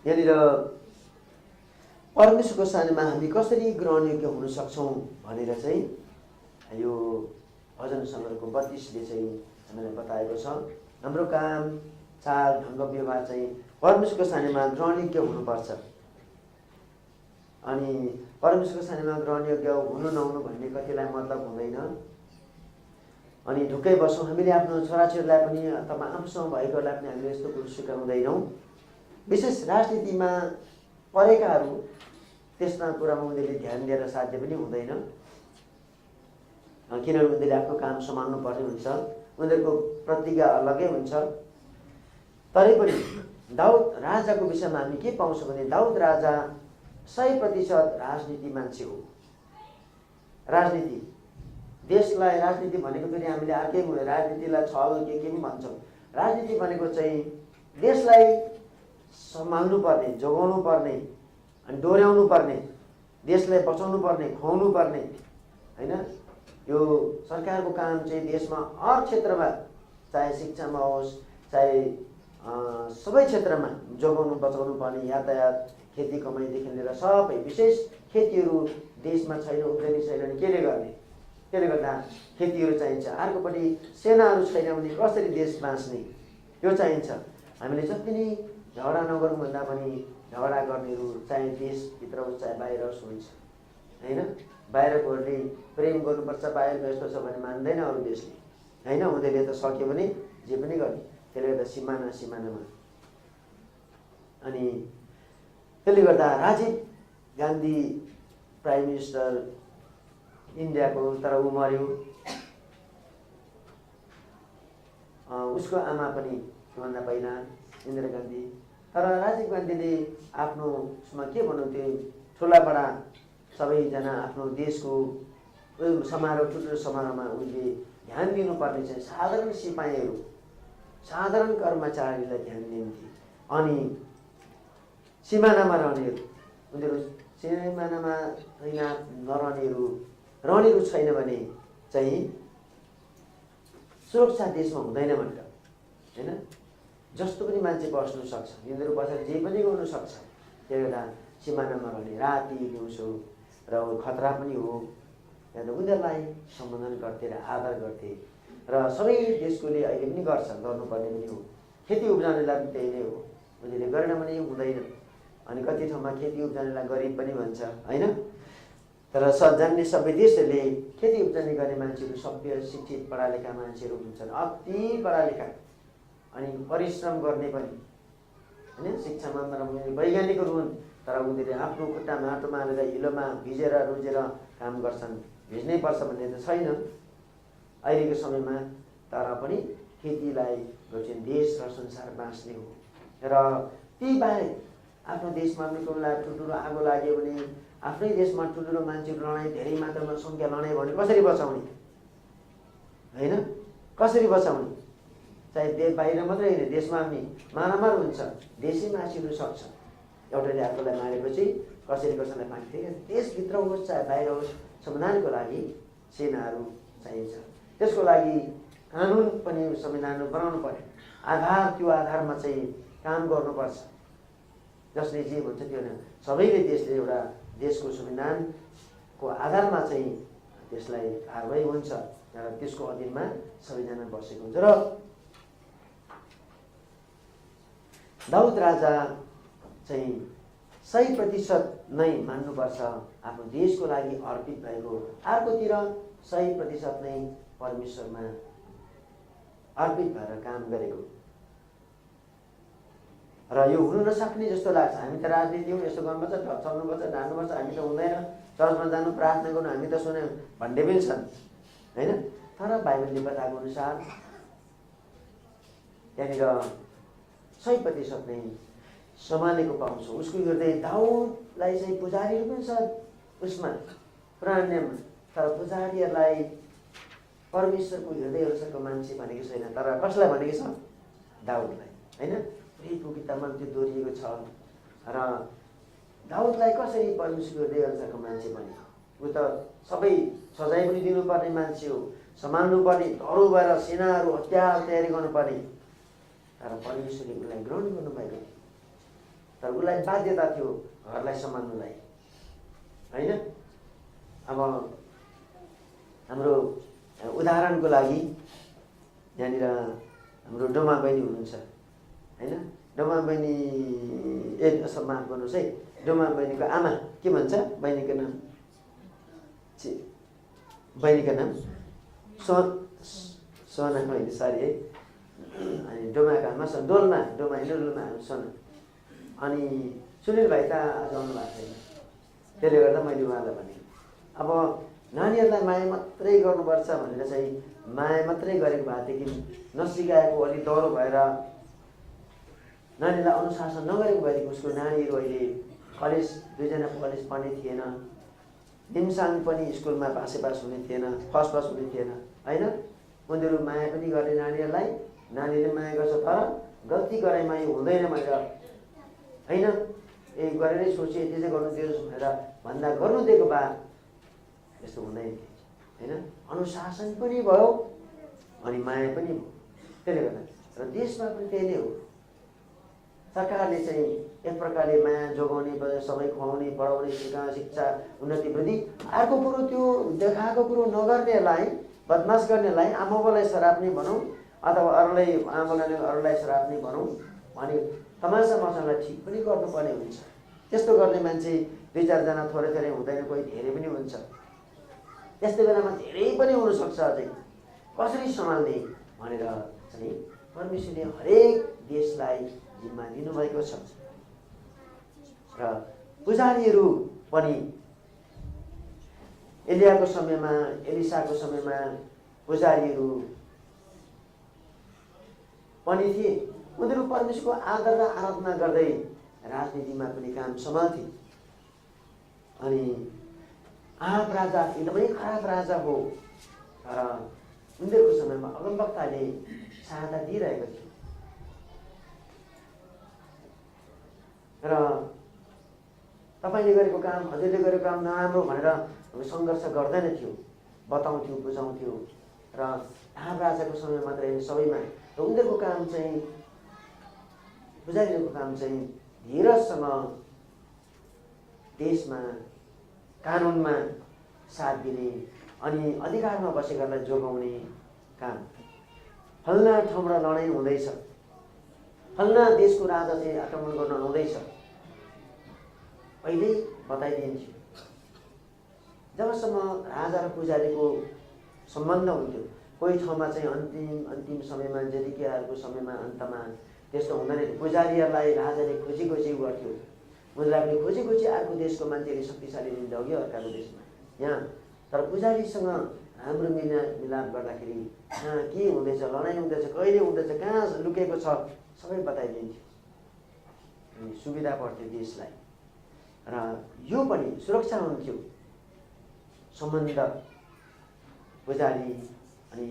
यहाँनिर परमेश्वरको सानिध्यमा हामी कसरी ग्रहणयोग्य हुन सक्छौँ भनेर चाहिँ यो भजन सङ्ग्रहको 32ले चाहिँ हामीलाई बताएको छ। हाम्रो काम चाल ढङ्ग व्यवहार चाहिँ परमेश्वरको सानिध्यमा ग्रहणयोग्य हुनुपर्छ। अनि परमेश्वरको सानिध्यमा ग्रहणयोग्य हुनु नहुनु भन्ने कतिलाई मतलब हुँदैन। अनि ढुक्कै बस्छौँ। हामीले आफ्नो छोराछोरीलाई पनि अथवा आफूसँग भएकोलाई पनि हामीले यस्तो कुरो सिकाउँदैनौँ। विशेष राजनीतिमा परेकाहरू त्यसमा कुरामा उनीहरूले ध्यान दिएर साध्य पनि हुँदैन, किनभने उनीहरूले आफ्नो काम सम्हाल्नु पर्ने हुन्छ। उनीहरूको प्रतिज्ञा अलग्गै हुन्छ। तरै पनि दाउद राजाको विषयमा हामी के पाउँछौँ भने दाउद राजा 100% राजनीति मान्छे हो। राजनीति देशलाई राजनीति भनेको फेरि हामीले अर्कै राजनीतिलाई छल के पनि भन्छौँ। राजनीति भनेको चाहिँ देशलाई सम्हाल्नु पर्ने, जोगाउनु पर्ने, अनि डोर्याउनु पर्ने, देशलाई बचाउनु पर्ने, खुवाउनु पर्ने हैन। यो सरकारको काम चाहिँ देशमा हर क्षेत्रमा, चाहे शिक्षामा होस्, चाहे सबै क्षेत्रमा जोगाउनु बचाउनु पर्ने, यातायात, खेती कमाइदेखि लिएर सबै। विशेष खेतीहरू देशमा छैन, उब्जनी छैन भने केले गर्ने? त्यसले गर्दा खेतीहरू चाहिन्छ। अर्कोपट्टि सेनाहरू छैन भने कसरी देश बाँच्ने? त्यो चाहिन्छ। हामीले जति नै झगडा नगरौँ भन्दा पनि झगडा गर्नेहरू चाहे देशभित्र होस् चाहे बाहिर होस् हुन्छ हैन। बाहिरकोहरूले प्रेम गर्नुपर्छ, बाहिरको यस्तो छ भने मान्दैन अरू देशले हैन। उनीहरूले त सक्यो भने जे पनि गर्ने। त्यसले गर्दा सिमानामा अनि त्यसले गर्दा राजीव गान्धी प्राइम मिनिस्टर इन्डियाको, तर ऊ मर्यो। उसको आमा पनि त्योभन्दा पहिला इन्दिरा गान्धी। तर राजीव गान्धीले आफ्नो उसमा के भनौँ त्यो ठुला बडा सबैजना आफ्नो देशको समारोह, ठुल्ठुलो समारोहमा उनले ध्यान दिनुपर्ने चाहिँ साधारण सिपाहीहरू, साधारण कर्मचारीलाई ध्यान दिन्थे। अनि सिमानामा रहनेहरू, उनीहरू सिमानामा रहनेहरू छैन भने चाहिँ सुरक्षा देशमा हुँदैन भनेर हैन। जस्तो पनि मान्छे बस्नु सक्छ, यिनीहरू बसेर जे पनि गर्नु सक्छ। त्यसले गर्दा सिमानामा रहने राति दिउँसो र खतरा पनि हो, त्यहाँ उनीहरूलाई सम्बोधन गर्थे र आदर गर्थे। र सबै देशकोले अहिले पनि गर्छ, गर्नुपर्ने पनि हो। खेती उब्जाउनेलाई पनि त्यही नै हो। उनीहरूले गरेन भने हुँदैन। अनि कति ठाउँमा खेती उब्जाउनेलाई गरिब पनि भन्छ हैन। तर जान्ने सबै देशहरूले खेती उब्जनी गर्ने मान्छेहरू सभ्य शिक्षित पढालेखा मान्छेहरू हुन्छन्, अति पढालेखा अनि परिश्रम गर्ने पनि हैन। शिक्षामा वैज्ञानिकहरू हुन्, तर उनीहरूले आफ्नो खुट्टामा माटोमा हालेर हिलोमा भिजेर रुजेर काम गर्छन्। भिज्नै पर्छ भन्ने त छैन अहिलेको समयमा। तर पनि खेतीलाई गर्छन्, देश र संसार बाँच्ने हो। र ती बाहेक आफ्नो देशमा पनि कोही बेला ठुल्ठुलो आगो लाग्यो भने आफ्नै देशमा ठुल्ठुलो मान्छेहरू लडाइँ, धेरै मात्रामा सङ्ख्या लडाइँ भने कसरी बचाउने हैन? कसरी बचाउने? चाहे बाहिर मात्रै होइन, देशमा पनि मारामार हुन्छ, देशै मासिनु सक्छ। एउटाले अर्कोलाई मारेपछि कसैले कसैलाई मार्थे। देशभित्र होस् चाहे बाहिर होस्, संविधानको लागि सेनाहरू चाहिन्छ। त्यसको लागि कानुन पनि संविधान बनाउनु पर्यो। आधार, त्यो आधारमा चाहिँ काम गर्नुपर्छ। जसले जे भन्छ त्यो सबैले देशले एउटा देशको संविधानको आधारमा चाहिँ त्यसलाई कारबाही हुन्छ र त्यसको अधीनमा सबैजना बसेको हुन्छ। र दाउद राजा चाहिँ 100% नै मान्नुपर्छ आफ्नो देशको लागि अर्पित भएको। अर्कोतिर 100% नै परमेश्वरमा अर्पित भएर काम गरेको। र यो हुनु नसक्ने जस्तो लाग्छ। हामी त राजनीति हौँ, यस्तो गर्नुपर्छ, चल्नुपर्छ, ढाल्नुपर्छ, हामी त हुँदैन, चर्चमा जानु, प्रार्थना गर्नु, हामी त सुन्यौँ भन्ने पनि छन् हैन। तर बाइबलले बताएको अनुसार त्यहाँनिर 100% नै सम्हालेको पाउँछौँ। उसको हृदय दाउदलाई चाहिँ पुजारीहरू पनि छ उसमा पुरानो नियममा, तर पुजारीहरूलाई परमेश्वरको हृदयहरूसँगको मान्छे भनेको छैन। तर कसलाई भनेको छ? दाउदलाई हैन। प्रेतको किताबमा त्यो दोहोरिएको छ। र दाउदलाई कसरी परमेश्वरको हृदयहरूसँगको मान्छे भने? ऊ त सबै सजाय पनि दिनुपर्ने मान्छे हो, सम्हाल्नु पर्ने, डरो भएर सेनाहरू हतियार तयारी गर्नुपर्ने। तर परमेश्वरले उसलाई ग्रहण गर्नुभएको थियो। तर उसलाई बाध्यता थियो घरलाई सम्हाल्नुलाई, होइन। अब हाम्रो उदाहरणको लागि यहाँनिर हाम्रो डोमा बहिनी हुनुहुन्छ, होइन। डोमा बहिनी माफ गर्नुहोस् है, डोमा बहिनीको आमा के भन्छ? बहिनीको नाम सोना बहिनी, सरी है। अनि डोमाको आमा डोल्मा सोना। अनि सुनिल भाइ त आज आउनु भएको छैन, त्यसले गर्दा मैले उहाँलाई भने अब नानीहरूलाई माया मात्रै गर्नुपर्छ भनेर चाहिँ माया मात्रै गरेको भएदेखि नसिकाएको अलि डह्रो भएर नानीलाई अनुशासन नगरेको भएदेखि उसको नानीहरू अहिले कलेज, दुईजना कलेज पढ्ने थिएन, निमसाङ पनि स्कुलमा पास हुने थिएन, फर्स्ट हुने थिएन, होइन। उनीहरू माया पनि गर्ने नानीहरूलाई, नानीले माया गर्छ, तर गल्ती गराइमा यो हुँदैन भनेर, होइन, गरेरै सोचे यति चाहिँ गर्नु दियोस् भनेर भन्दा गर्नु दिएको भए यस्तो हुँदैन थियो, होइन। अनुशासन पनि भयो अनि माया पनि भयो। त्यसले गर्दा र देशमा पनि त्यही नै हो। सरकारले चाहिँ एक प्रकारले माया जोगाउने, सबै खुवाउने, पढाउने, शिक्षा उन्नति वृद्धि। अर्को कुरो त्यो देखाएको कुरो नगर्नेलाई, बदमास गर्नेलाई आमाबालाई सराप्ने भनौँ अथवा अरूलाई सराप्ने भनौँ भने तमासा मसालाई ठिक पनि गर्नुपर्ने हुन्छ। त्यस्तो गर्ने मान्छे दुई चारजना थोरै हुँदैन, कोही धेरै पनि हुन्छ। त्यस्तो बेलामा धेरै पनि हुनसक्छ। अझै कसरी सम्हाल्ने भनेर चाहिँ परमेश्वरले हरेक देशलाई जिम्मा दिनुभएको छ। र पुजारीहरू पनि एलियाको समयमा, एलिसाको समयमा पुजारीहरू पनि थिए। उनीहरू परमेश्वरको आदर र आराधना गर्दै राजनीतिमा पनि काम सम्हाल्थे। अनि आहाब राजा एकदमै खराब राजा हो, तर उनीहरूको समयमा अगमवक्ताले सहायता दिइरहेको थियो। र तपाईँले गरेको काम, हजुरले गरेको काम नराम्रो भनेर सङ्घर्ष गर्दैन थियो, बताउँथ्यो, बुझाउँथ्यो। र आहाब राजाको समय मात्रै सबैमा र उनीहरूको काम चाहिँ, पुजारीहरूको काम चाहिँ धीरजसँग देशमा कानुनमा साथ दिने अनि अधिकारमा बसेकालाई जोगाउने काम। फल्ना ठाउँबाट लडाइँ हुँदैछ, फल्ना देशको राजा चाहिँ आक्रमण गर्न आउँदैछ, पहिल्यै बताइदिन्थ्यो। जबसम्म राजा र पुजारीको सम्बन्ध हुन्थ्यो, कोही ठाउँमा चाहिँ अन्तिम समयमा, जेदिकियाहरूको समयमा अन्तमा त्यस्तो हुँदैन थियो। पुजारीहरूलाई राजाले खोजी गर्थ्यो, उनीहरूलाई पनि खोजी अर्को देशको मान्छेले शक्तिशाली लिँदा हो अर्काको देशमा यहाँ। तर पुजारीसँग राम्रो मिलाप गर्दाखेरि कहाँ के हुँदैछ, लडाइँ हुँदैछ, कहिले हुँदैछ, कहाँ लुकेको छ, सबै बताइदिन्थ्यो। अनि सुविधा पर्थ्यो देशलाई। र यो पनि सुरक्षा हुन्थ्यो सम्बन्ध पुजारी अनि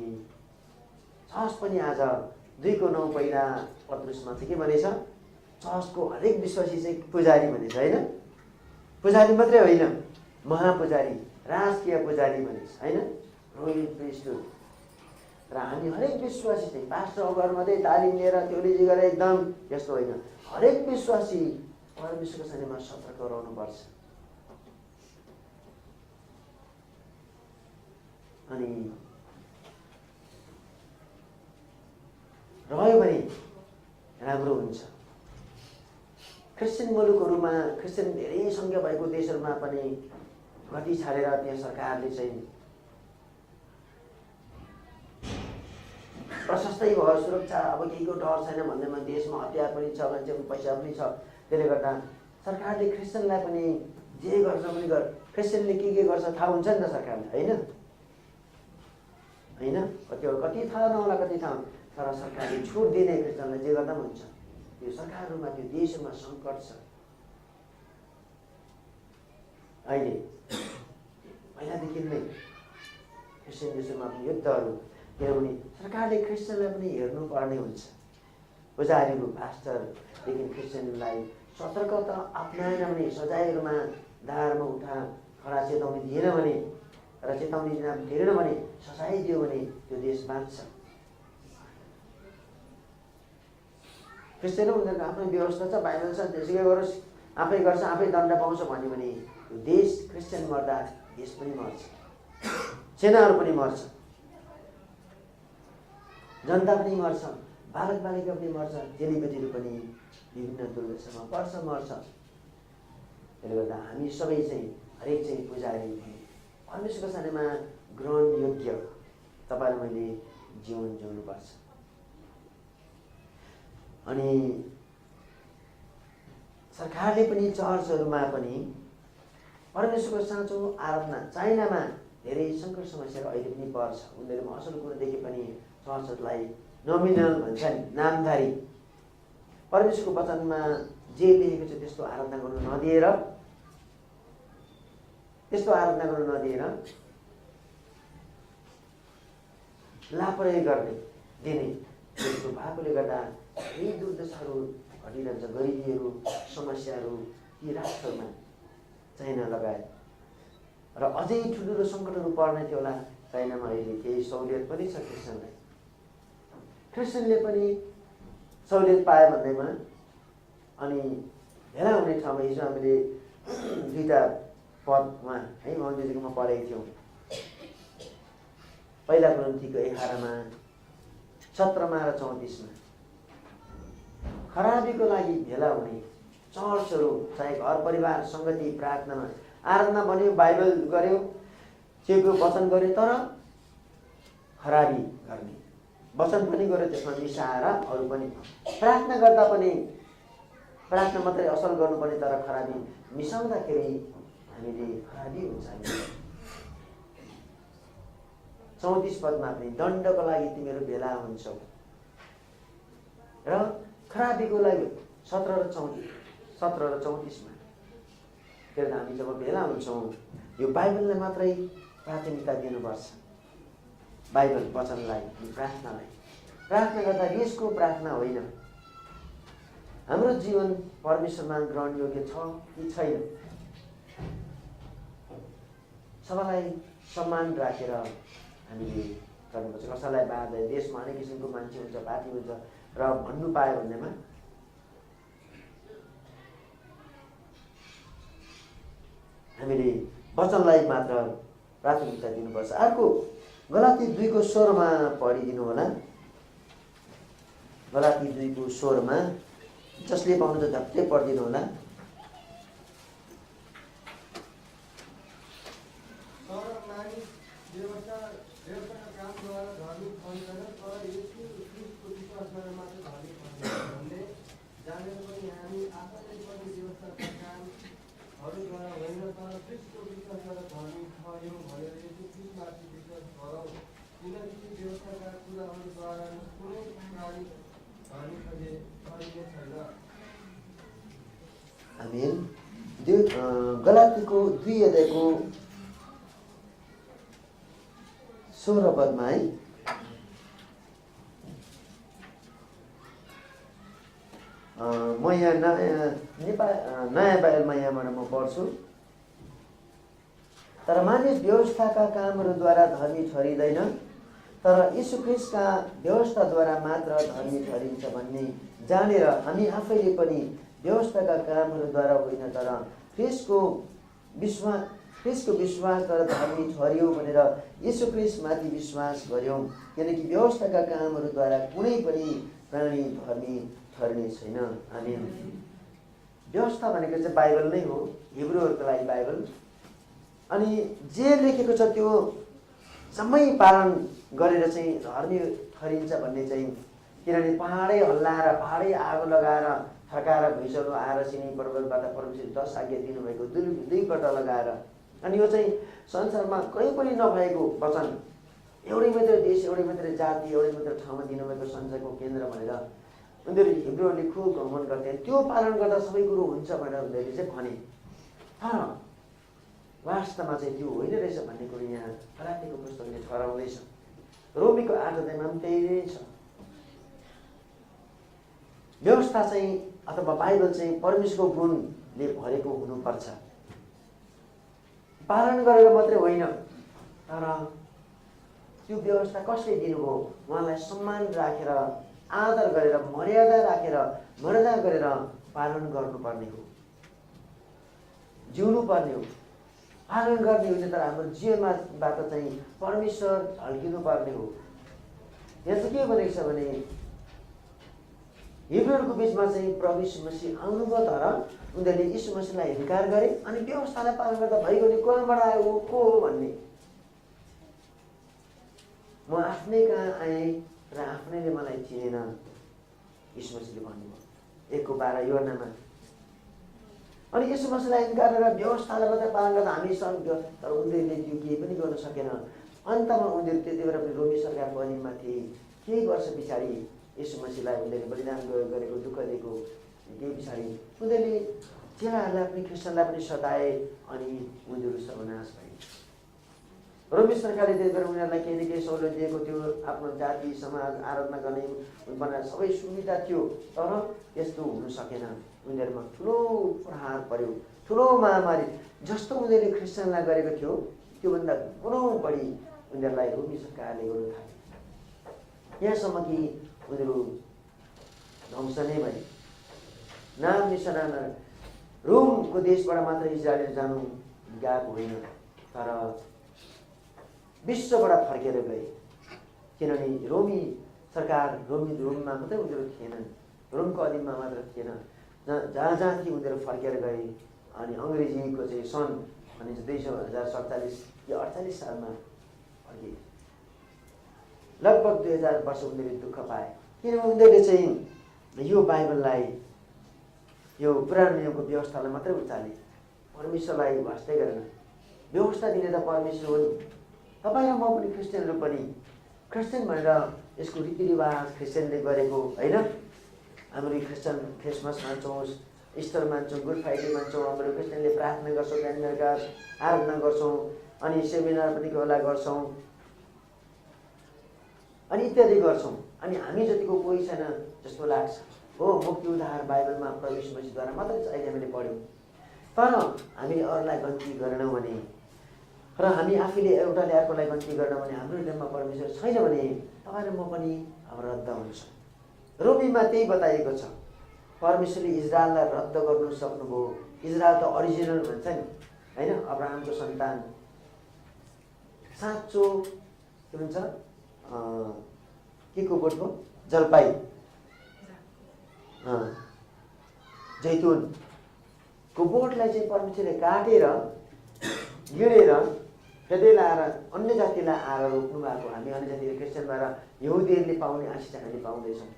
चर्च पनि। आज 2:9 पहिला पत्रुसमा चाहिँ के भनेछ? चर्चको हरेक विश्वासी चाहिँ पुजारी भनेछ, होइन। पुजारी मात्रै होइन, महापुजारी, राजकीय पुजारी भनेछ, होइन, रोयल प्रिस्टहुड। र हामी हरेक विश्वासी चाहिँ पास्टरहरू मात्रै तालिम लिएर थ्योलोजी गरेर एकदम यस्तो होइन। हरेक विश्वासी परमेश्वरको सामूमा सतर्क रहनुपर्छ। अनि रह्यो भने राम्रो हुन्छ। क्रिस्चियन मुलुकहरूमा, क्रिस्चियन धेरै सङ्ख्या भएको देशहरूमा पनि गति छाडेर त्यहाँ सरकारले चाहिँ प्रशस्तै भयो, सुरक्षा, अब केहीको डर छैन भन्दैमा देशमा हतियार पनि छ, मान्छेको पैसा पनि छ। त्यसले गर्दा सरकारले क्रिस्चियनलाई पनि जे गर्छ पनि क्रिस्चियनले के गर्छ थाहा हुन्छ नि त सरकारले, होइन। कति थाहा नहोला, कति थाहा, तर सरकारले छुट दिने क्रिस्चियनलाई जे गर्दा पनि हुन्छ। त्यो सरकारहरूमा, त्यो देशहरूमा सङ्कट छ अहिले। पहिलादेखि नै क्रिस्चियन देशहरूमा पनि युद्धहरू, किनभने सरकारले क्रिस्चियनलाई पनि हेर्नुपर्ने हुन्छ। पुजारीहरू, पास्टरदेखि क्रिस्चियनलाई सतर्कता अप्नाएन भने, सजायहरूमा दारमा खडा चेतावनी दिएन भने र चेतावनी दिएन भने, सजाय दियो भने त्यो देश बाँच्छ। क्रिस्चियन उनीहरूको आफ्नै व्यवस्था छ, बाइबल छ, त्यसै गरोस्, आफै गर्छ, आफै दण्ड पाउँछ भन्यो भने यो देश क्रिस्चियन मर्दा देश पनि मर्छ, सेनाहरू पनि मर्छ, जनता पनि मर्छ, बालक बालिका पनि मर्छ, चेलीबेटीहरू पनि विभिन्न दुर्दशामा पर्छ, मर्छ। त्यसले गर्दा हामी सबै चाहिँ हरेक चाहिँ पुजारी परमेश्वरको सामूमा ग्रहण योग्य तपाईँ र मैले जीवन जिउनुपर्छ। अनि सरकारले पनि चर्चहरूमा पनि परमेश्वरको साँचो आराधना, चाइनामा धेरै सङ्कट समस्याहरू अहिले पनि पर्छ। उनीहरूमा असल कुरो देखे पनि चर्चहरूलाई नोमिनल भन्छ नि, नामधारी परमेश्वरको वचनमा जे लेखेको छ त्यस्तो आराधना गर्नु नदिएर लापरवाही गर्ने दिने, त्यस्तो भएकोले गर्दा यही दुर्दशाहरू घटिरहन्छ। गरिबीहरू, समस्याहरू ती राष्ट्रमा चाइना लगायत र अझै ठुल्ठुलो सङ्कटहरू पर्ने थियो होला। चाइनामा अहिले केही सहुलियत पनि छ क्रिस्चियनलाई, क्रिस्चियनले पनि सहुलियत पायो भन्दैमा। अनि भेला हुने ठाउँमा हिजो हामीले 2टा पदमा है मन्दिरकोमा पढेको थियौँ। पहिला ग्रन्थीको 11मा 17मा र 34मा खराबीको लागि भेला हुने चर्चहरू, चाहे घर परिवार सङ्गति प्रार्थनामा आराधना बन्यो, बाइबल गऱ्यो, चेप्यो, वचन गऱ्यो, तर खराबी गर्ने, वचन पनि गऱ्यो त्यसमा मिसाएर अरू पनि प्रार्थना गर्दा पनि प्रार्थना मात्रै असल गर्नुपर्ने तर खराबी मिसाउँदाखेरि हामीले खराबी हुन्छ। 34 पदमा पनि दण्डको लागि तिमीहरू भेला हुन्छौ र खराबीको लागि 17 र 34मा त्यही हामी जब भेला हुन्छौँ यो बाइबललाई मात्रै प्राथमिकता दिनुपर्छ। बाइबल वचनलाई, प्रार्थनालाई। प्रार्थना गर्दा रिसको प्रार्थना होइन। हाम्रो जीवन परमेश्वरमा ग्रहण योग्य छ कि छैन, सबैलाई सम्मान राखेर हामीले गर्नुपर्छ। कसैलाई बाधा, देशमा अनेक किसिमको मान्छे हुन्छ, पार्टी हुन्छ र भन्नु पायो भन्नेमा हामीले वचनलाई मात्र प्राथमिकता दिनुपर्छ। अर्को गलाती 2को 16मा पढिदिनु होला। गलाती 2को 16मा जसले पाउनु त झट्टै पढिदिनु होला। आमेन। गलातीको 2 अध्यायको 16 पदमा है म यहाँ नयाँ बाइबलमा यहाँबाट म पढ्छु। तर मानिस व्यवस्थाका कामहरूद्वारा धर्मी ठहरिँदैन, तर यीशु ख्रीष्टका व्यवस्थाद्वारा मात्र धर्मी ठहरिन्छ भन्ने जानेर हामी आफैले पनि व्यवस्थाका कामहरूद्वारा होइन तर ख्रीष्टको विश्वासद्वारा धर्मी ठहरियौँ भनेर यीशु ख्रीष्टमाथि विश्वास गर्यौँ। किनकि व्यवस्थाका कामहरूद्वारा कुनै पनि प्राणी धर्मी ठहरिने छैन। आमेन। व्यवस्था भनेको चाहिँ बाइबल नै हो, हिब्रूहरूको लागि बाइबल। अनि जे लेखेको छ त्यो सबै पालन गरेर चाहिँ धर्मी ठहरिन्छ भन्ने चाहिँ, किनभने पहाडै हल्लाएर, पहाडै आगो लगाएर, थकाएर भैँसहरू आएर सिनी पर्वतबाट परमेश्वरले 10 आज्ञा दिनुभएको 2 पल्ट लगाएर, अनि यो चाहिँ संसारमा कहीँ पनि नभएको वचन, एउटै मात्रै देश, एउटै मात्रै जाति, एउटै मात्रै ठाउँमा दिनुभएको संसारको केन्द्र भनेर उनीहरू हिब्रूहरूले खुब घमण्ड गर्थे। त्यो पालन गर्दा सबै कुरो हुन्छ भनेर उनीहरूले चाहिँ भने, तर वास्तवमा चाहिँ त्यो होइन रहेछ भन्ने कुरो यहाँ गलातीको पुस्तकले ठहराउँदैछ। रोमीको 8 अध्यायमा पनि त्यही नै छ। व्यवस्था चाहिँ अथवा बाइबल चाहिँ परमेश्वरको गुणले भरेको हुनुपर्छ। पालन गरेर मात्रै होइन, तर त्यो व्यवस्था कसले दिनुभयो, उहाँलाई सम्मान राखेर आदर गरेर मर्यादा राखेर मर्यादा गरेर पालन गर्नुपर्ने हो, जिउनु पर्ने हो, पालन गर्ने हो। तर हाम्रो जीवनबाट चाहिँ परमेश्वर झल्किनु पर्ने हो। यहाँ चाहिँ के भनेको छ भने हिब्रूहरूको बिचमा चाहिँ प्रभु यीशु मसीह आउनुभयो, तर उनीहरूले यीशु मसीहलाई इन्कार गरे अनि व्यवस्थालाई पालन गर्दा भइगयो नि कोबाट आयो को हो भन्ने। म आफ्नै कहाँ आएँ र आफ्नैले मलाई चिनेन, यीशु मसीहले भन्नुभयो 1:12 योहन्नामा। अनि यीशु मसीहलाई इन्कार गरेर व्यवस्थालाई मात्रै पालन गर्दा हामी सक्यो, तर उनीहरूले त्यो केही पनि गर्न सकेन। अन्तमा उनीहरू त्यति बेला पनि रोमी सरकारको अधीनमा थिए। केही वर्ष पछाडि यीशु मसीहलाई उनीहरूले बलिदान गरेको दुःख दिएको केही पछाडि उनीहरूले चेलाहरूलाई पनि क्रिस्चियनलाई पनि सताए अनि उनीहरू सर्वनाश भए। रोमी सरकारले त्यति बेला उनीहरूलाई केही न केही सहुलियत दिएको थियो, आफ्नो जाति समाज आराधना गर्ने बनाएर सबै सुविधा थियो, तर यस्तो हुन सकेन। उनीहरूमा ठुलो प्रहार पर्यो, ठुलो महामारी। जस्तो उनीहरूले क्रिस्चियनलाई गरेको थियो त्योभन्दा गुणौँ बढी उनीहरूलाई रोमी सरकारले गर्नु थाल्यो। यहाँसम्म कि उनीहरू ध्वंस नै भए। नाम निशाना रोमको देशबाट मात्र इजरायल जानु गएको होइन, तर विश्वबाट फर्केर गए। किनभने रोमी सरकार रोममा मात्रै उनीहरू थिएनन्, रोमको अधीनमा मात्र थिएन, जहाँ जहाँ थिए उनीहरू फर्केर गए। अनि अङ्ग्रेजीको चाहिँ सन् 2047 या 48 सालमा फर्के। लगभग 2000 वर्ष उनीहरूले दुःख पाए, किनभने उनीहरूले चाहिँ यो बाइबललाई, यो पुरानो नियमको व्यवस्थालाई मात्रै उचाले, परमेश्वरलाई वास्तै गरेन। व्यवस्था दिने त परमेश्वर हो नि। तपाईँ र म पनि क्रिस्चियनहरू पनि क्रिस्चियन भनेर यसको रीतिरिवाज क्रिस्चियनले गरेको होइन। हाम्रो क्रिस्चियन क्रिसमस मान्छौँ, इस्टर मान्छौँ, गुड फ्राइडे मान्छौँ, हाम्रो क्रिस्चियनले प्रार्थना गर्छौँ, बिहान बेलुका आराधना गर्छौँ, अनि सेमिनार पनि कोही बेला गर्छौँ अनि इत्यादि गर्छौँ। अनि हामी जतिको कोही छैन जस्तो लाग्छ। हो, मुक्ति उद्धार बाइबलमा प्रभु यीशु मसीहद्वारा मात्रै अहिले हामीले पढ्यौँ, तर हामीले अरूलाई गन्ती गरेनौँ भने र हामी आफैले एउटाले अर्कोलाई गन्ती गरेनौँ भने, हाम्रो हृदयमा परमेश्वर छैन भने तपाईँ र म पनि हाम्रो रद्द हुन्छ। रोमीमा त्यही बताइएको छ। परमेश्वरले इजरायललाई रद्द गर्नु सक्नुभयो। इजरायल त अरिजिनल भन्छ नि होइन, अब्राहमको सन्तान, साँचो के भन्छ के को बोट हो, जलपाई जैतुनको बोटलाई चाहिँ परमेश्वरले काटेर गिडेर फेदै लाएर अन्य जातिलाई आएर रोक्नु भएको। हामी अन्य जातिले क्रिस्चियन भएर यहुदीहरूले पाउने आशिष हामी पाउँदैछौँ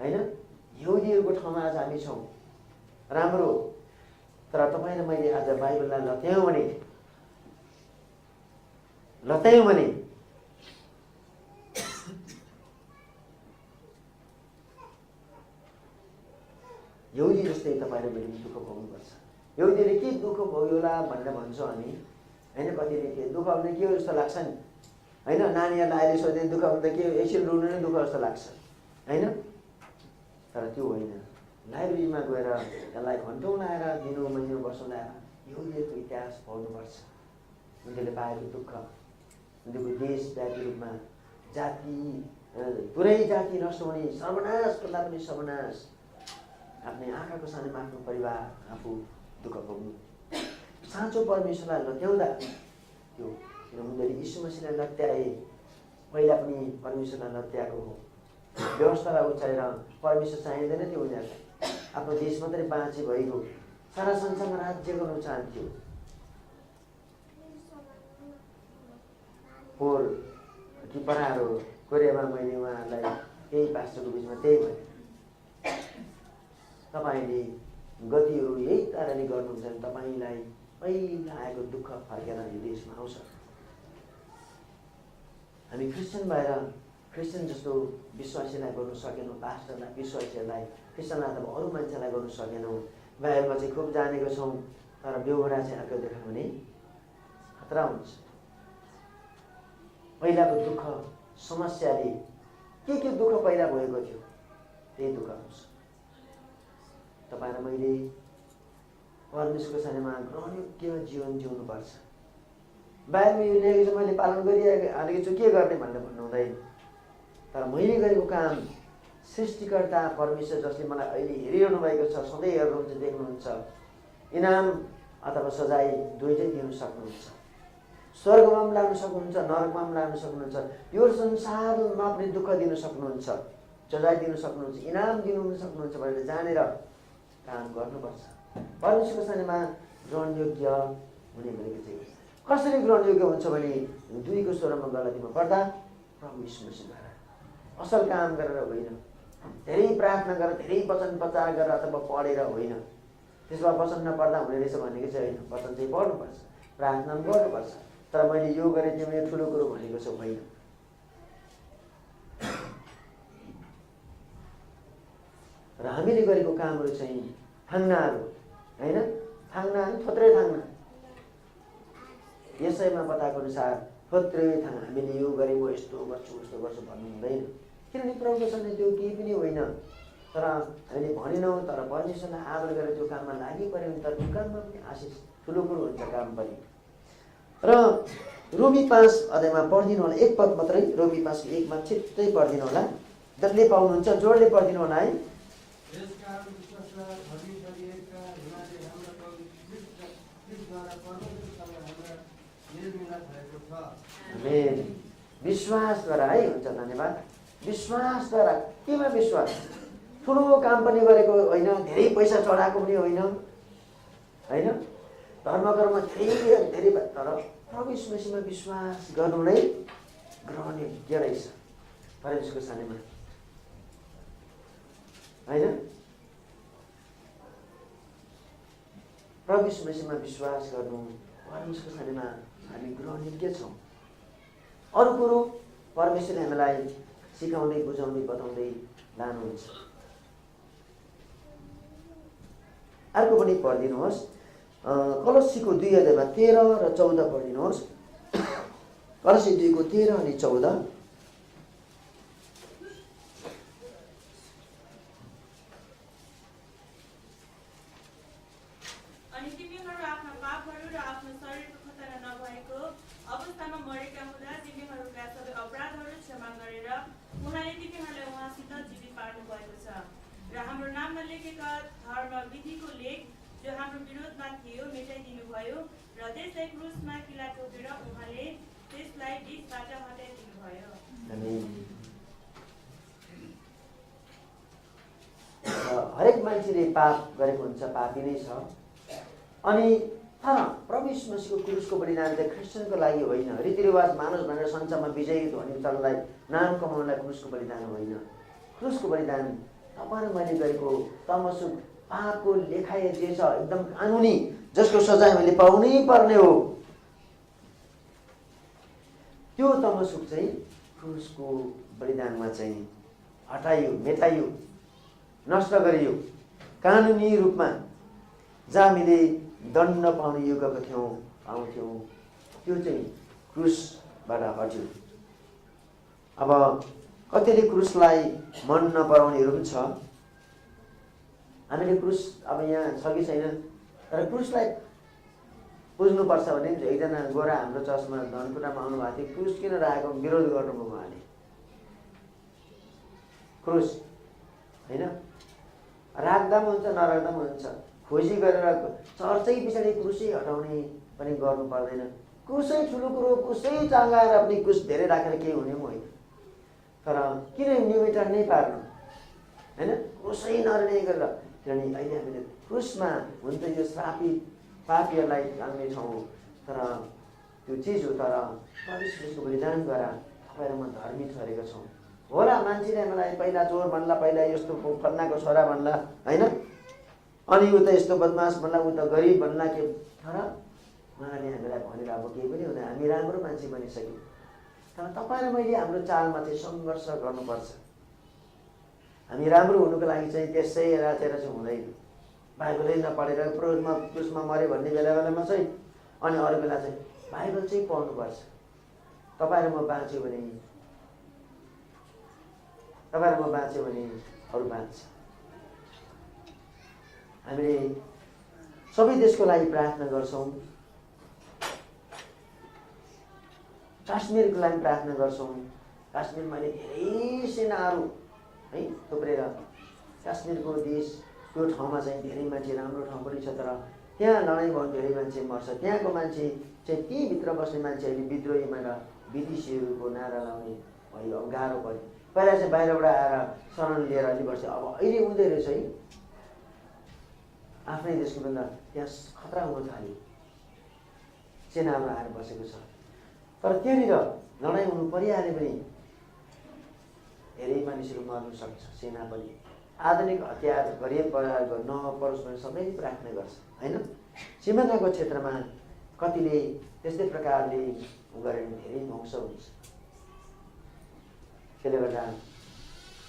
होइन। यहुदीहरूको ठाउँमा आज हामी छौँ, राम्रो। तर तपाईँ र मैले आज बाइबललाई लत्यायौँ भने यहुदी जस्तै तपाईँ र मैले दुःख भोग्नुपर्छ। यहुदीले के दुःख भोग्योला भनेर भन्छौँ हामी होइन। कतिले के दुःख भने के हो जस्तो लाग्छ नि होइन। नानीहरूलाई अहिले सोध्दै दुःख भने त के एकछिन रुनु नै दुःख जस्तो लाग्छ होइन, तर त्यो होइन। लाइब्रेरीमा गएर यसलाई घन्टौँ लाएर दिनौँ महिनौँ वर्षौँ लाएर यहुदीहरूको इतिहास पढ्नुपर्छ। उनीहरूले पाएको दुःख, उनीहरूको देशव्यापी रूपमा जाति, पुरै जाति नष्ट हुने, सर्वनाश भन्दा पनि सर्वनाश, आफ्नै आँखाको सानोमा आफ्नो परिवार आफू दुःख भोग्नु। साँचो परमेश्वरलाई लत्याउँदा त्यो, किन उनीहरूले यीशु मसीहलाई लत्याए, पहिला पनि परमेश्वरलाई लत्याएको हो। व्यवस्थालाई उचालेर परमेश्वर चाहिँदैन थियो उनीहरूलाई, आफ्नो देश मात्रै बाँचे भइगयो, सारा संसारमा राज्य गर्नु चाहन्थ्यो। पोहोर किपराहरू कोरियामा मैले उहाँहरूलाई त्यही पास्टरको बिचमा त्यही भने, तपाईँले गतिहरू यही कारणले गर्नुहुन्छ भने तपाईँलाई पहिला आएको दुःख फर्केर यो देशमा आउँछ। हामी क्रिस्चियन भएर क्रिस्चियन जस्तो विश्वासीलाई गर्नु सकेनौँ, पास्टरलाई, विश्वासीहरूलाई, क्रिस्चियनलाई अथवा अरू मान्छेलाई गर्नु सकेनौँ। बाहिरमा चाहिँ खुब जानेको छौँ, तर बेहोरा चाहिँ आएको देखायो भने खतरा हुन्छ। पहिलाको दुःख समस्याले के दुःख पहिला भएको थियो त्यही दुःख आउँछ। तपाईँ र मैले परमेश्वरको सामूमा ग्रहणयोग्य जीवन जिउनुपर्छ। बाहिरमा यो लेखेको छ मैले पालन गरिहालेको छु के गर्ने भनेर भन्नु हुँदैन, तर मैले गरेको काम सृष्टिकर्ता परमेश्वर जसले मलाई अहिले हेरिरहनु भएको छ, सधैँ हेर्नुहुन्छ, देख्नुहुन्छ, इनाम अथवा सजाय दुईटै दिनु सक्नुहुन्छ। स्वर्गमा पनि लानु सक्नुहुन्छ, नरकमा पनि लानु सक्नुहुन्छ, यो संसारमा पनि दुःख दिन सक्नुहुन्छ, सजाय दिन सक्नुहुन्छ, इनाम दिनु पनि सक्नुहुन्छ भनेर जानेर काम गर्नुपर्छ। परमेश्वरको सामूमा ग्रहणयोग्य हुने भनेको चाहिँ कसरी ग्रहणयोग्य हुन्छ भने 2:16 गलतीमा पढ्दा प्रभु यीशु मसीहद्वारा असल काम गरेर होइन, धेरै प्रार्थना गरेर, धेरै वचन प्रचार गरेर अथवा पढेर होइन। त्यसमा वचन नपढ्दा हुने रहेछ भनेको चाहिँ होइन, वचन चाहिँ पढ्नुपर्छ, प्रार्थना पनि गर्नुपर्छ। तर मैले यो गरेँ त्यो मेरो ठुलो कुरो भनेको चाहिँ होइन। र हामीले गरेको कामहरू चाहिँ थाङ्नाहरू होइन, थाङ्नाहरू थोत्रै थाङ्ना, यसैमा बताएको अनुसार थोत्रै थाङ्ना। हामीले यो गरेको यस्तो गर्छु उस्तो गर्छु भन्नु हुँदैन, किनभने प्रभुको सामने त्यो केही पनि होइन। तर हामीले भनेनौँ, तर परमेश्वरलाई आदर गरेर त्यो काममा लागिपऱ्यो भने त त्यो काममा पनि आशिष ठुलो कुरो हुन्छ काम पनि। र रोमी 5 अध्यायमा पढिदिनु होला, एक पद मात्रै, रोमी 5:1 छिट्टै पढिदिनु होला, जसले पाउनुहुन्छ जोडले पढिदिनु होला है। विश्वासद्वारा है, हुन्छ, धन्यवाद। विश्वासद्वारा, केमा विश्वास? ठुलो काम पनि गरेको होइन, धेरै पैसा चढाएको पनि होइन, धर्मकर्म धेरै, तर प्रभु यीशु मसीहमा विश्वास गर्नु नै ग्रहणयोग्य रहेछ परमेश्वरको सामूमा होइन। प्रभु यीशु मसीहमा विश्वास गर्नु परमेश्वरको सामूमा हामी ग्रहणयोग्य छौँ। अरू कुरो परमेश्वरले हामीलाई सिकाउँदै बुझाउँदै बताउँदै लानुहुन्छ। अर्को पनि पढिदिनुहोस्, कलस्सीको 2 अध्यायमा 13 र 14 पढिदिनुहोस्। कलस्सी 2:13 अनि 14। अनि तिमीहरू आफ्ना पापहरू र आफ्नो शरीरको खतना नभएको अवस्थामा मरेका हुँदा तिमीहरूका सबै अपराधहरू क्षमा गरेर उहाँले तिमीहरूलाई उहाँसित जीवित पार्नु भएको छ। र हाम्रो नाममा लेखेका धर्म विधिको लेख जो हाम्रो विरोधमा थियो मेटाइदिनु भयो र त्यसलाई क्रुसमा किला ठोकेर उहाँले त्यसलाई बीचबाट हटाइदिनु भयो। हरेक मान्छेले पाप गरेको हुन्छ, पापी नै छ। अनि तर प्रभु यीशु मसीहको क्रुसको बलिदान चाहिँ क्रिस्चियनको लागि होइन, रीतिरिवाज मानुस भनेर संसारमा विजयी ध्वनि चललाई नाम कमाउनलाई क्रुसको बलिदान होइन। क्रुसको बलिदान तपाईँ र मैले गरेको तमसुक पापको लेखाइ जे छ एकदम कानुनी, जसको सजाय मैले पाउनै पर्ने हो, त्यो तमसुक चाहिँ क्रुसको बलिदानमा चाहिँ हटाइयो, मेटाइयो, नष्ट गरियो। कानुनी रूपमा जहाँ हामीले दण्ड पाउने युगका पाउँथ्यौँ, त्यो चाहिँ क्रुसबाट हट्यो। अब कतिले क्रुसलाई मन नपराउनेहरू पनि छ। हामीले क्रुस अब यहाँ छ कि छैन, तर क्रुसलाई बुझ्नुपर्छ भने एकजना गोरा हाम्रो चर्चमा धनकुटामा आउनुभएको थियो। क्रुस किन राखेको विरोध गर्नुभयो उहाँले। क्रुस होइन, राख्दा पनि हुन्छ नराख्दा पनि हुन्छ, खोजी गरेर चर्चै पछाडि क्रुसै हटाउने पनि गर्नु पर्दैन। क्रुसै ठुलो कुरो, क्रुसै टाँगाएर पनि क्रुस धेरै राखेर केही हुने पनि होइन। तर किन निमिटर नै पार्नु होइन, क्रुसै नर्ने गरेर। किनभने अहिले हामीले क्रुसमा हुन्छ यो श्रापित पापीहरूलाई टाङ्ने ठाउँ, तर त्यो चिज हो। तर परमेश्वरको बलिदानद्वारा तपाईँ र म धर्मी ठहरेका छौँ। होला मान्छेले मलाई पहिला चोर भन्ला, पहिला यस्तो फल्नाको छोरा भन्ला होइन, अनि ऊ त यस्तो बदमास भन्ला, ऊ त गरिब भन्ला के, तर उहाँले हामीलाई भनेर अब केही पनि हुँदैन, हामी राम्रो मान्छे बनिसक्यौँ। तर तपाईँ र मैले हाम्रो चालमा चाहिँ सङ्घर्ष गर्नुपर्छ। हामी राम्रो हुनुको लागि चाहिँ त्यसै राचेर चाहिँ हुँदैन। बाइबलै नपढेर क्रुसमा मऱ्यो भन्ने बेलामा चाहिँ, अनि अरू बेला चाहिँ बाइबल चाहिँ पढ्नुपर्छ। तपाईँ र म बाँच्यो भने अरू बाँच्छ। हामीले सबै देशको लागि प्रार्थना गर्छौँ, काश्मीरको लागि प्रार्थना गर्छौँ। काश्मीरमा अहिले धेरै सेनाहरू है थुप्रेर। काश्मीरको देश त्यो ठाउँमा चाहिँ धेरै मान्छे राम्रो ठाउँ पनि छ, तर त्यहाँ लडाइँ भयो धेरै मान्छे मर्छ। त्यहाँको मान्छे चाहिँ त्यहीँभित्र बस्ने मान्छेहरूले विद्रोहीमा र विदेशीहरूको नारा लाउने भयो। अब गाह्रो पऱ्यो। पहिला चाहिँ बाहिरबाट आएर शरण लिएर अलि बस्छ। अब अहिले हुँदै रहेछ है, आफ्नै देशको भन्दा त्यहाँ खतरा हुन थाल्यो, सेनाहरू आएर बसेको छ। तर त्यहाँनिर लडाइँ हुनु परिहाल्यो भने धेरै मानिसहरू मर्न सक्छ। सेना पनि आधुनिक हतियार गरे प्रयोग नपरोस् भने सबैले प्रार्थना गर्छ होइन। सिमानाको क्षेत्रमा कतिले त्यस्तै प्रकारले गरेर धेरै ध्वंस हुन्छ। त्यसले गर्दा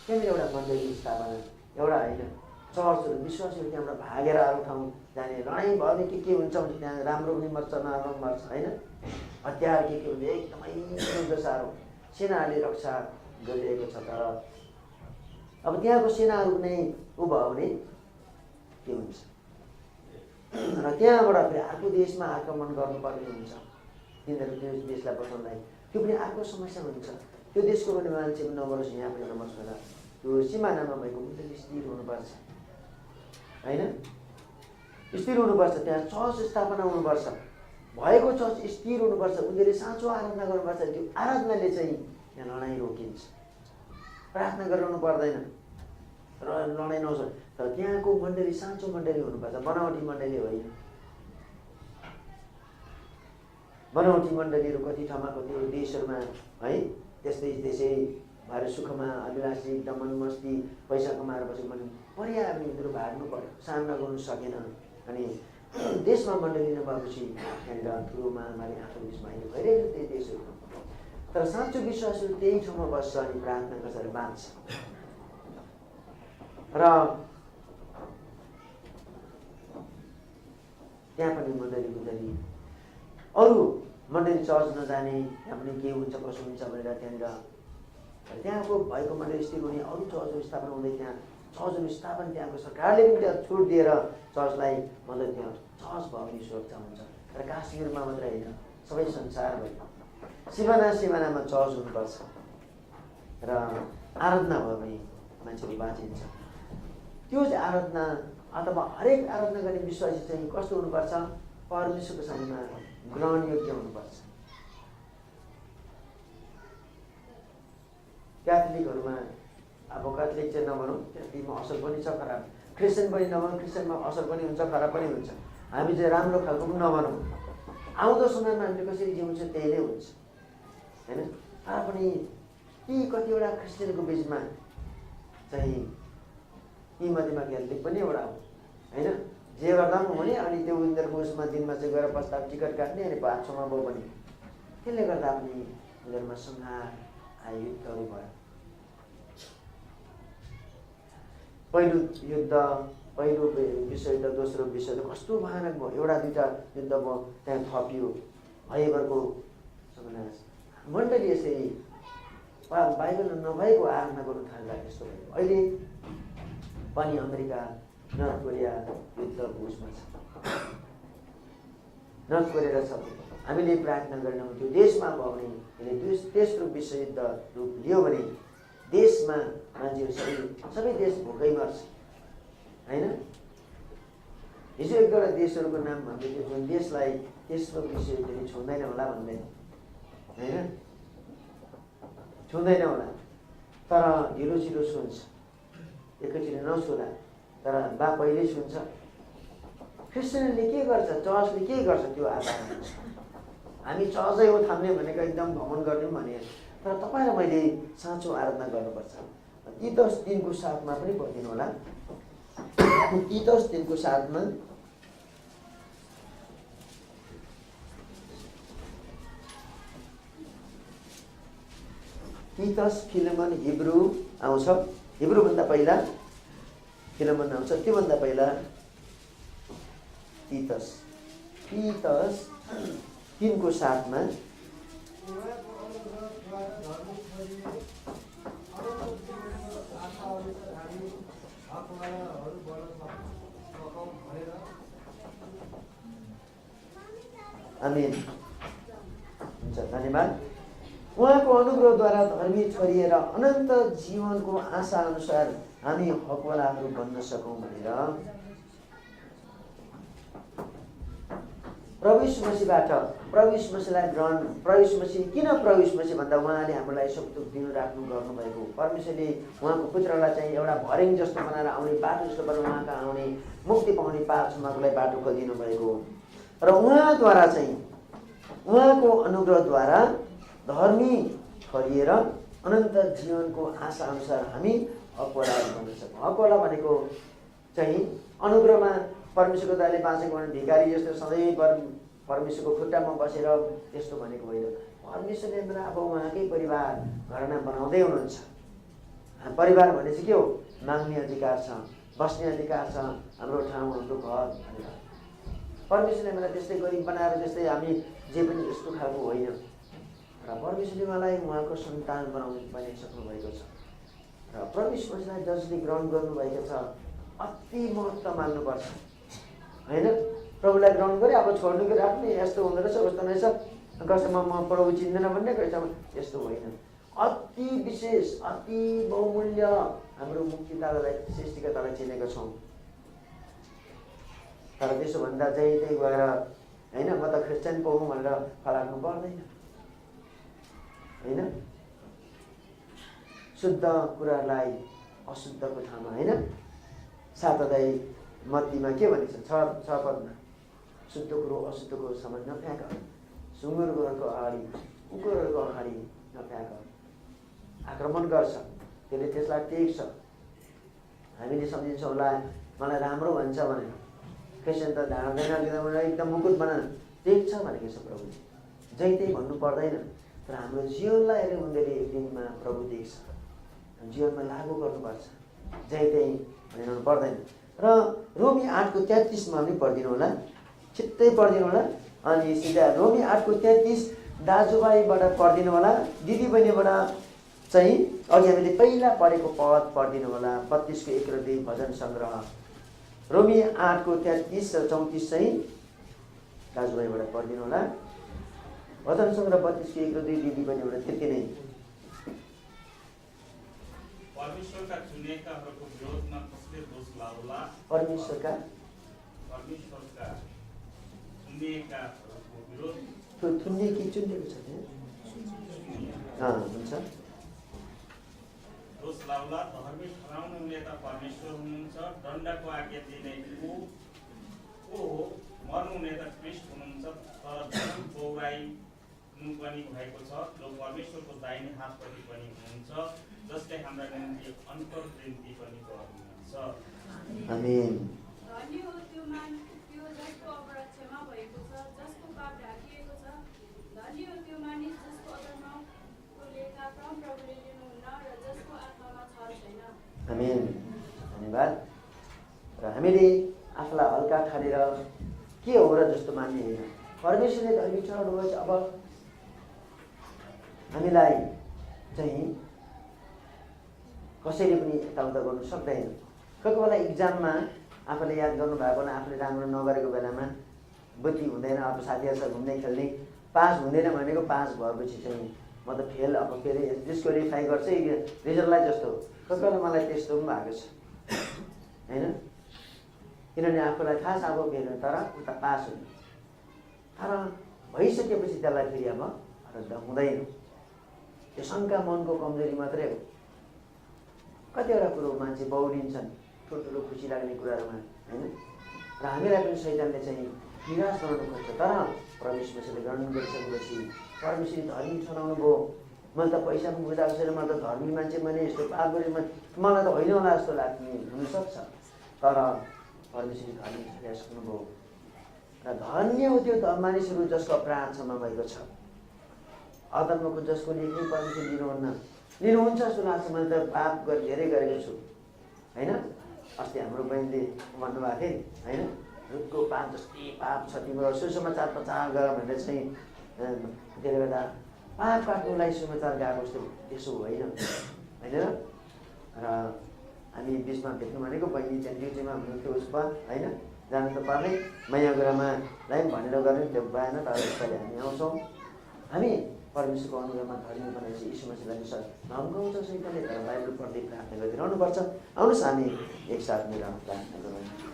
त्यहाँनिर एउटा मन्दिर स्थापना, एउटा होइन चर्चहरू, विश्वासीहरू त्यहाँबाट भागेर अरू ठाउँ जाने, लडाइँ भयो भने के हुन्छ भने त्यहाँ राम्रो पनि मर्छ नराम्रो पनि मर्छ होइन। हतियार के हुन्छ एकदमै रुद्ध साह्रो सेनाहरूले रक्षा गरिरहेको छ। तर अब त्यहाँको सेनाहरू नै उ भयो भने के हुन्छ र त्यहाँबाट फेरि अर्को देशमा आक्रमण गर्नुपर्ने हुन्छ। तिनीहरू त्यो देशलाई बचाउनलाई त्यो पनि अर्को समस्या हुन्छ। त्यो देशको पनि मान्छे पनि नमरोस्, यहाँ पनि नमरोस् भनेर त्यो सिमानामा भएको मुद्दा स्थिर हुनुपर्छ होइन। स्थिर हुनुपर्छ, त्यहाँ चर्च स्थापना हुनुपर्छ, भएको चर्च स्थिर हुनुपर्छ। उनीहरूले साँचो आराधना गर्नुपर्छ। त्यो आराधनाले चाहिँ त्यहाँ लडाइँ रोकिन्छ। प्रार्थना गराउनु पर्दैन र लडाइँ नहोस्, तर त्यहाँको मण्डली साँचो मण्डली हुनुपर्छ, बनावटी मण्डली होइन। बनावटी मण्डलीहरू कति ठाउँमा कति देशहरूमा है त्यस्तै त्यसै भएर सुखमा अभिलाषी दमन मस्ती पैसा कमाएर बसेको मान्छे परिया उनीहरू भाग्नु पर्यो, सामना गर्नु सकेन। अनि देशमा मण्डली नभएपछि त्यहाँनिर ठुलो महामारी आफ्नो देशमा अहिले भइरहेको त्यही देशहरू। तर साँचो विश्वासहरू त्यही ठाउँमा बस्छ अनि प्रार्थना गर्छ र बाँच्छ। र त्यहाँ पनि मण्डली बुझली अरू मण्डली चर्च नजाने, त्यहाँ पनि के हुन्छ कसो हुन्छ भनेर त्यहाँको भएको मण्डली स्थिर हुने, अरू चर्चहरू स्थापना हुँदै त्यहाँ चर्चहरू स्थापना त्यहाँको सरकारले पनि त्यहाँ छुट दिएर चर्चलाई मद्दत दियो। चर्च भयो भने सुरक्षा हुन्छ। तर काश्मीरमा मात्रै होइन, सबै संसारभरि सिमानामा चर्च हुनुपर्छ र आराधना भयो भने मान्छेहरू बाँचिन्छ। त्यो चाहिँ आराधना अथवा हरेक आराधना गर्ने विश्वासी चाहिँ कस्तो हुनुपर्छ? परमेश्वरको सामूमा ग्रहणयोग्य हुनुपर्छ। क्याथोलिकहरूमा अब क्याथोलिक चाहिँ नभनौँ, क्याथोलिकमा असर पनि छ खराब, क्रिस्चियन पनि नभनौँ, क्रिस्चियनमा असर पनि हुन्छ खराब पनि हुन्छ। हामी चाहिँ राम्रो खालको पनि नभनौँ, आउँदो समयमा हामीले कसरी जिउँछ त्यही नै हुन्छ होइन। तर पनि ती कतिवटा क्रिस्चियनको बिचमा चाहिँ तीमध्येमा क्याथोलिक पनि एउटा हो होइन। जे गर्दा पनि हुने, अनि त्यो उनीहरूको उसमा दिनमा चाहिँ गएर प्रस्ताव टिकट काट्ने, अनि 5-6मा भयो पनि। त्यसले गर्दा पनि उनीहरूमा संहार युद्धहरू भयो। पहिलो विश्वयुद्ध, दोस्रो विश्वयुद्ध कस्तो भयानक भयो। एउटा दुईवटा युद्ध भयो, त्यहाँ थपियो भयभरको समाज। मण्डली यसरी बाइबल नभएको आराधना गर्नु थाल्दा त्यस्तो भयो। अहिले पनि अमेरिका नर्थ कोरिया युद्धको उसमा छ, नर्थ कोरिया छ। हामीले प्रार्थना गरेनौँ त्यो देशमा भयो भने, तेस्रो विश्वयुद्ध रूप लियो भने देशमा मान्छेहरू सबै देश भोकै मर्छ होइन। हिजो एक दुईवटा देशहरूको नाम भन्दै थियो, जुन देशलाई तेस्रो विश्वयुद्धले छुँदैन होला भन्दैन होइन, छुँदैन होला। तर ढिलो छिटो छुन्छ, एकैचोटि नछुँला, तर बा पहिल्यै छुन्छ। क्रिस्चियनले के गर्छ, चर्चले के गर्छ त्यो आधार हुन्छ। हामी चर्चै हो थाम्ने भनेको एकदम भ्रमण गर्ने भने, तर तपाईँ र मैले साँचो आराधना गर्नुपर्छ। ती 10 दिनको साथमा पनि भनिदिनु होला। ती 10 दिनको साथमा तीतस, फिलेमन, हिब्रू आउँछ। हिब्रूभन्दा पहिला फिलेमन आउँछ, त्योभन्दा पहिला तीतस 3को साथमा आमेन हुन्छ। धन्यवाद। उहाँको अनुग्रहद्वारा धर्मी ठहरिएर अनन्त जीवनको आशा अनुसार हामी हकवालाहरू बन्न सकौँ भनेर प्रभु यीशु मसीहबाट प्रभु यीशु मसीहलाई ग्रहण प्रभु यीशु मसीह किन प्रभु यीशु मसीह भन्दा उहाँले हामीलाई सब थोक दिनु राख्नु गर्नुभएको परमेश्वरले उहाँको पुत्रलाई चाहिँ एउटा भर्याङ जस्तो बनाएर आउने बाटो जस्तो बनाएर उहाँका आउने मुक्ति पाउने पाप क्षमाको बाटो खोलिदिनु भएको र उहाँद्वारा चाहिँ उहाँको अनुग्रहद्वारा धर्मी ठहरिएर अनन्त जीवनको आशा अनुसार हामी हकवालाहरू बन्न सक्छौँ। हकवाला भनेको चाहिँ अनुग्रहमा परमेश्वरको दयाले बाँचेको भने भिखारी जस्तो सधैँ परमेश्वरको खुट्टामा बसेर त्यस्तो भनेको होइन। परमेश्वरले हामीलाई अब उहाँकै परिवार घरना बनाउँदै हुनुहुन्छ। परिवार भने चाहिँ के हो? माग्ने अधिकार छ, बस्ने अधिकार छ, हाम्रो ठाउँ हाम्रो घर भनेर परमेश्वरले हामीलाई त्यस्तै गरिब बनाएर त्यस्तै हामी जे पनि यस्तो खालको होइन र परमेश्वरले उहाँलाई उहाँको सन्तान बनाइसक्नु भएको छ र परमेश्वरलाई जसले ग्रहण गर्नुभएको छ अति महत्त्व मान्नुपर्छ होइन। प्रभुलाई ग्रहण गरे अब छोड्नु कि राख्ने यस्तो हुँदो रहेछ उस्तो रहेछ कसैमा म प्रभु चिन्दैन भन्ने कसैमा त्यस्तो होइन। अति विशेष अति बहुमूल्य हाम्रो मुक्तिदातालाई सृष्टिकर्तालाई चिनेको छौँ। तर त्यसो भन्दा चाहिँ त्यही गएर होइन म त क्रिस्चियन पो हुँ भनेर फलाक्नु पर्दैन होइन। शुद्ध कुरालाई अशुद्धको ठाउँमा होइन। 7 अध्याय मत्तीमा के भनेको छ 6 पदमा शुद्ध कुरो अशुद्धको समान नफ्याँक, सुँगुरहरूको अगाडि कुकुरहरूको अगाडि नफ्याँक। आक्रमण गर्छ त्यसले त्यसलाई टेक्छ। हामीले सम्झिन्छौँ होला मलाई राम्रो भन्छ भनेर क्रिस्चियन त ढाँड्दैन एकदम मुकुट बना टेक्छ भनेको छ प्रभुले। जै त्यही भन्नु पर्दैन तर हाम्रो जीवनलाई हेरेर उनीहरूले एक दिनमा प्रभु देख्छ। जीवनमा लागू गर्नुपर्छ जै त्यही भनिरहनु पर्दैन। र रोमी 8:33 पनि पढिदिनु होला, छिट्टै पढिदिनु होला। अनि सिधा रोमी 8:33 दाजुभाइबाट पढिदिनु होला, दिदीबहिनीबाट चाहिँ अघि हामीले पहिला पढेको पद पढिदिनु होला। 32:1 र 2 भजन सङ्ग्रह रोमी 8:33 र 34 चाहिँ दाजुभाइबाट पढिदिनु होला। भजन सङ्ग्रह 32:1 र 2 दिदीबहिनीबाट त्यति नै। परमेश्वरका चुनिएकाहरूको विरोधमा कसले दोष लाउला? परमेश्वरका चुनिएकाहरूको विरोध थुन्ने कि चुनिएको छ हुन्छ दोष लाउला। धर्मी ठहराउनु हुने त परमेश्वर हुनुहुन्छ। दण्डको आज्ञा दिने को हो? मर्नु हुने त ख्रीष्ट हुनुहुन्छ। तर धर्म पौराइनु पनि भएको छ जो परमेश्वरको दाहिने हातपट्टि पनि हुनुहुन्छ, जसले हाम्रा निम्ति अन्तर्वृत्ति पनि गर्नुहुन्छ। आमेन। धन्य हो त्यो जसको अपराध क्षमा भएको छ, जसको पाप ढाकिएको छ। धन्य हो त्यो मानिस जसको अधर्मको लेखाक्रम प्रभुले लिनुहुन्न र जसको आत्मामा छल छैन। आमेन। धन्यवाद। र हामीले आफूलाई हल्का ठानेर के हो र जस्तो मान्ने होइन। परमेश्वरले धर्मी ठहराउनु भएको छ। अब हामीलाई चाहिँ कसैले पनि यताउता गर्नु सक्दैन। कोही बेला इक्जाममा आफूले याद गर्नुभएको भने आफूले राम्रो नगरेको बेलामा बुद्धि हुँदैन। अब साथीहरूसँग घुम्दै खेल्ने पास हुँदैन भनेको पास भएपछि चाहिँ म त फेल अब फेरि डिस्क्वालिफाई गर्छ रिजल्टलाई जस्तो। कोही बेला मलाई त्यस्तो पनि भएको छ होइन। किनभने आफूलाई थाहा छ अब फेल तर उता पास हुने तर भइसकेपछि त्यसलाई फेरि अब रद्द हुँदैन। त्यो शङ्का मनको कमजोरी मात्रै हो। कतिवटा कुरो मान्छे बौलिन्छन् ठुल्ठुलो खुसी लाग्ने कुराहरूमा होइन। र हामीलाई पनि शैतानले चाहिँ निराश बनाउनु खोज्छ। तर परमेश्वरले ग्रहण गरिसकेपछि परमेश्वरले धर्मी ठहराउनु भयो। मैले त पैसा पनि बुझाएको छैन, मैले त धर्मी मान्छे मैले यस्तो पाप गरेँ मलाई त होइन होला जस्तो लाग्ने हुनसक्छ। तर परमेश्वरले धर्मी ठहराइसक्नुभयो। र धन्य हो त्यो मानिसहरू जसको अपराध क्षमा भएको छ। अधर्मको जसको लेखै परमेश्वर लिनुहुन्छ जस्तो लाग्छ। मैले त पाप धेरै गरेको छु होइन। अस्ति हाम्रो बहिनीले भन्नुभएको थियो होइन, रुखको पाप जस्तै पाप छ तिम्रो सुसमाचार प्रचार गर भनेर चाहिँ त्यसले गर्दा पाप काट्नुलाई सुसमाचार गएको जस्तो त्यसो होइन होइन। र हामी बिचमा भेट्नु भनेको बहिनी त्यहाँ ड्युटीमा हुनुहुन्थ्यो उसमा होइन, जानु त पर्ने माया गुरामालाई पनि भनेर गर्ने त्यो भएन। तर यसपालि हामी आउँछौँ। हामी परमेश्वरको अनुग्रहमा धरिनु भनेपछि यीशु मसीहलाई धम्काउँछ सैतानले, तर बाइबल पढ्दै प्रार्थना गर्दै रहनुपर्छ। आउनुहोस् हामी एकसाथ मिलेर प्रार्थना गरौँ।